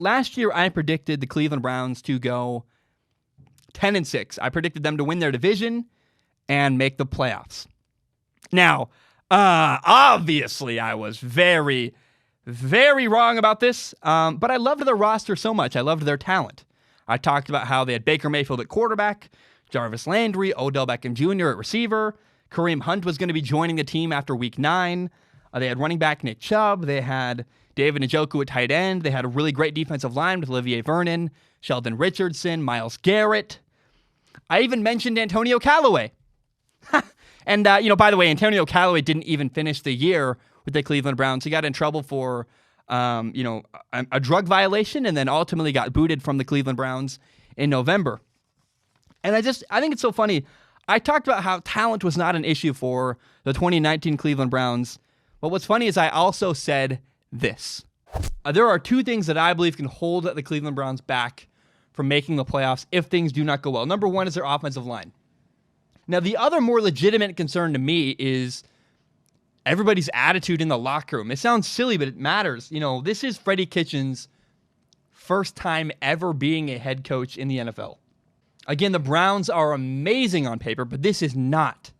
last year I predicted the Cleveland Browns to go 10-6. I predicted them to win their division and make the playoffs. Now, obviously I was very, very wrong about this, but I loved their roster so much. I loved their talent. I talked about how they had Baker Mayfield at quarterback, Jarvis Landry, Odell Beckham Jr. at receiver. Kareem Hunt was going to be joining the team after week 9. They had running back Nick Chubb. They had David Njoku at tight end. They had a really great defensive line with Olivier Vernon, Sheldon Richardson, Myles Garrett. I even mentioned Antonio Callaway. And, by the way, Antonio Callaway didn't even finish the year with the Cleveland Browns. He got in trouble for, a drug violation and then ultimately got booted from the Cleveland Browns in November. And I think it's so funny. I talked about how talent was not an issue for the 2019 Cleveland Browns. But what's funny is I also said this. There are two things that I believe can hold the Cleveland Browns back from making the playoffs if things do not go well. Number one is their offensive line. Now, the other more legitimate concern to me is everybody's attitude in the locker room. It sounds silly, but it matters. This is Freddie Kitchens' first time ever being a head coach in the NFL. Again, the Browns are amazing on paper, but this is not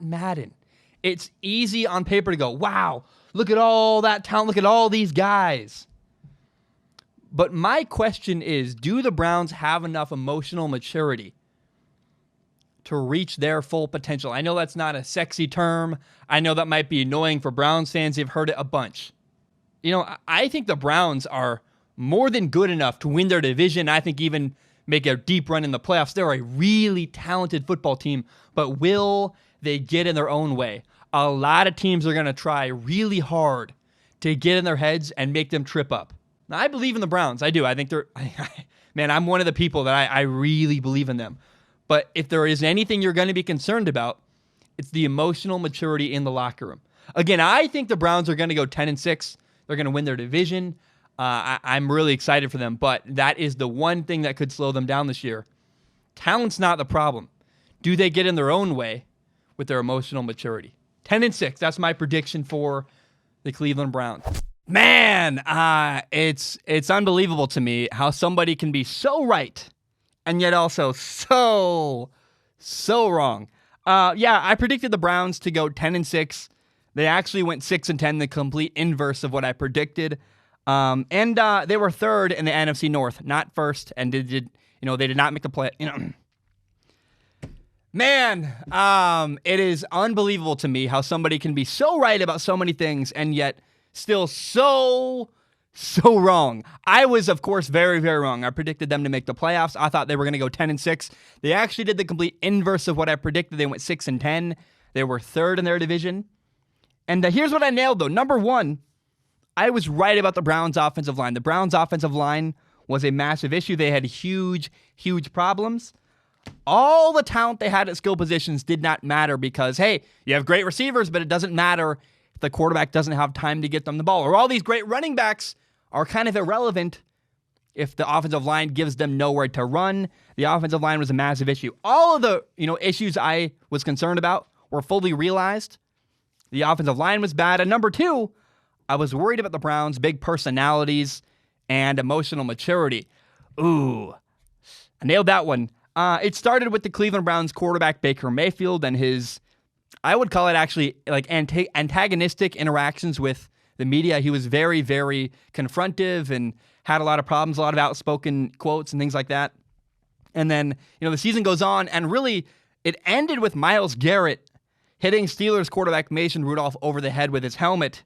Madden. It's easy on paper to go, wow, look at all that talent, look at all these guys. But my question is, do the Browns have enough emotional maturity to reach their full potential? I know that's not a sexy term. I know that might be annoying for Browns fans. They've heard it a bunch. I think the Browns are more than good enough to win their division. I think even make a deep run in the playoffs. They're a really talented football team, but will they get in their own way? A lot of teams are going to try really hard to get in their heads and make them trip up. Now, I believe in the Browns. I do. I think man, I'm one of the people that I really believe in them. But if there is anything you're going to be concerned about, it's the emotional maturity in the locker room. Again, I think the Browns are going to go 10-6. They're going to win their division. I'm really excited for them, but that is the one thing that could slow them down this year. Talent's not the problem. Do they get in their own way with their emotional maturity? 10-6, that's my prediction for the Cleveland Browns. Man, it's unbelievable to me how somebody can be so right and yet also so wrong. I predicted the Browns to go 10-6. They actually went 6-10, the complete inverse of what I predicted. And they were third in the NFC North, not first, and they did not make the play. Man, it is unbelievable to me how somebody can be so right about so many things and yet still so wrong. I was, of course, very, very wrong. I predicted them to make the playoffs. I thought they were going to go 10-6. They actually did the complete inverse of what I predicted. They went 6-10. They were third in their division. And here's what I nailed, though. Number one, I was right about the Browns' offensive line. The Browns' offensive line was a massive issue. They had huge, huge problems. All the talent they had at skill positions did not matter because, hey, you have great receivers, but it doesn't matter if the quarterback doesn't have time to get them the ball. Or all these great running backs are kind of irrelevant if the offensive line gives them nowhere to run. The offensive line was a massive issue. All of the issues I was concerned about were fully realized. The offensive line was bad. And number two, I was worried about the Browns' big personalities and emotional maturity. Ooh, I nailed that one. It started with the Cleveland Browns quarterback Baker Mayfield and his, I would call it actually like antagonistic interactions with the media. He was very, very confrontive and had a lot of problems, a lot of outspoken quotes and things like that. And then, the season goes on and really it ended with Myles Garrett hitting Steelers quarterback Mason Rudolph over the head with his helmet.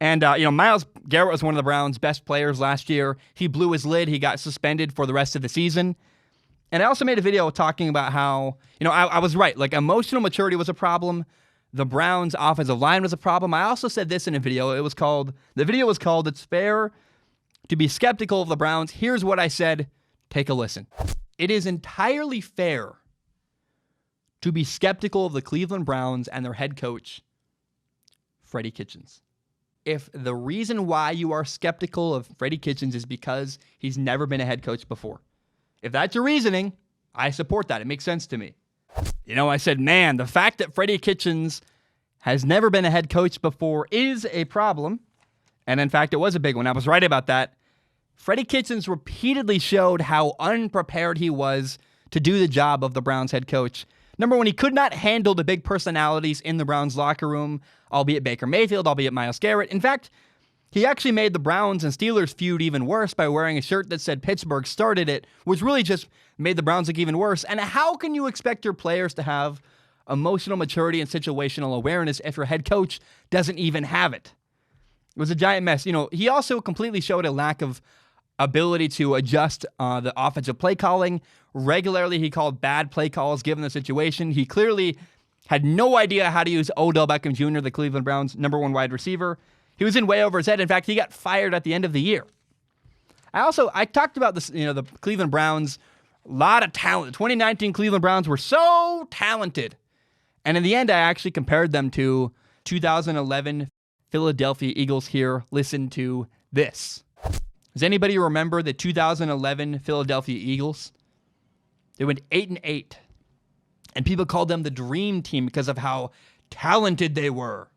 And, Myles Garrett was one of the Browns' best players last year. He blew his lid. He got suspended for the rest of the season. And I also made a video talking about how, I was right. Like, emotional maturity was a problem. The Browns' offensive line was a problem. I also said this in a video. The video was called, "It's Fair to Be Skeptical of the Browns." Here's what I said. Take a listen. It is entirely fair to be skeptical of the Cleveland Browns and their head coach, Freddie Kitchens. If the reason why you are skeptical of Freddie Kitchens is because he's never been a head coach before, if that's your reasoning, I support that. It makes sense to me. I said, man, the fact that Freddie Kitchens has never been a head coach before is a problem. And in fact, it was a big one. I was right about that. Freddie Kitchens repeatedly showed how unprepared he was to do the job of the Browns head coach. Number one, he could not handle the big personalities in the Browns locker room, albeit Baker Mayfield, albeit Myles Garrett. In fact, he actually made the Browns and Steelers feud even worse by wearing a shirt that said Pittsburgh started it, which really just made the Browns look even worse. And how can you expect your players to have emotional maturity and situational awareness if your head coach doesn't even have it? It was a giant mess. He also completely showed a lack of ability to adjust the offensive play calling. Regularly, he called bad play calls given the situation. He clearly had no idea how to use Odell Beckham Jr., the Cleveland Browns' #1 wide receiver. He was in way over his head. In fact, he got fired at the end of the year. I talked about this, the Cleveland Browns, a lot of talent. The 2019 Cleveland Browns were so talented. And in the end, I actually compared them to 2011 Philadelphia Eagles here. Listen to this. Does anybody remember the 2011 Philadelphia Eagles? They went 8-8. And people called them the dream team because of how talented they were.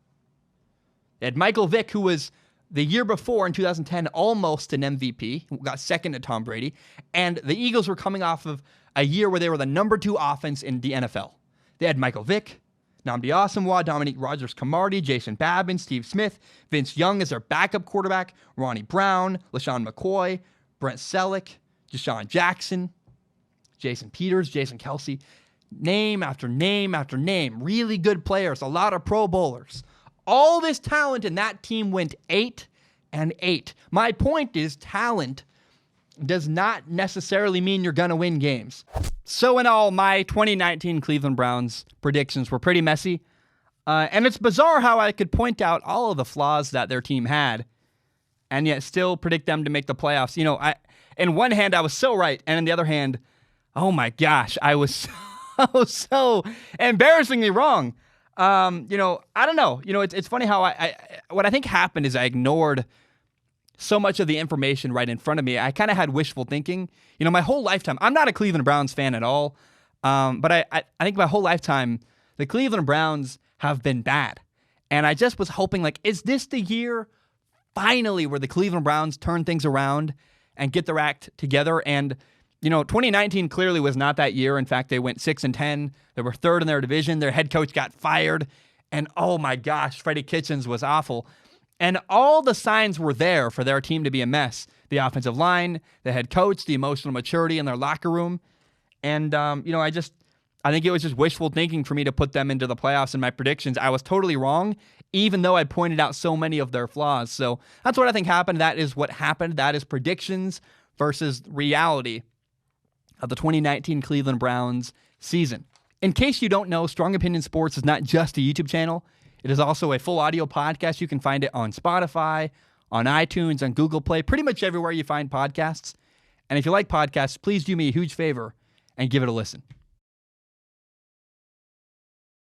They had Michael Vick, who was the year before in 2010 almost an MVP, got second to Tom Brady. And the Eagles were coming off of a year where they were the #2 offense in the NFL. They had Michael Vick, Nnamdi Asomugha, Dominique Rodgers-Cromartie, Jason Babin, Steve Smith, Vince Young as their backup quarterback, Ronnie Brown, LaShawn McCoy, Brent Selleck, Deshaun Jackson, Jason Peters, Jason Kelsey. Name after name after name. Really good players, a lot of Pro Bowlers. All this talent, and that team went 8-8. My point is, talent does not necessarily mean you're going to win games. So in all, my 2019 Cleveland Browns predictions were pretty messy. And it's bizarre how I could point out all of the flaws that their team had and yet still predict them to make the playoffs. In one hand, I was so right. And in the other hand, oh my gosh, I was so embarrassingly wrong. I don't know. It's funny how what I think happened is I ignored so much of the information right in front of me. I kind of had wishful thinking. My whole lifetime, I'm not a Cleveland Browns fan at all. But I think my whole lifetime, the Cleveland Browns have been bad. And I just was hoping, is this the year finally where the Cleveland Browns turn things around and get their act together? And 2019 clearly was not that year. In fact, they went 6-10. They were third in their division. Their head coach got fired. And oh my gosh, Freddie Kitchens was awful. And all the signs were there for their team to be a mess. The offensive line, the head coach, the emotional maturity in their locker room. And, I think it was just wishful thinking for me to put them into the playoffs in my predictions. I was totally wrong, even though I pointed out so many of their flaws. So that's what I think happened. That is what happened. That is predictions versus reality of the 2019 Cleveland Browns season. In case you don't know, Strong Opinion Sports is not just a YouTube channel. It is also a full audio podcast. You can find it on Spotify, on iTunes, on Google Play, pretty much everywhere you find podcasts. And if you like podcasts, please do me a huge favor and give it a listen.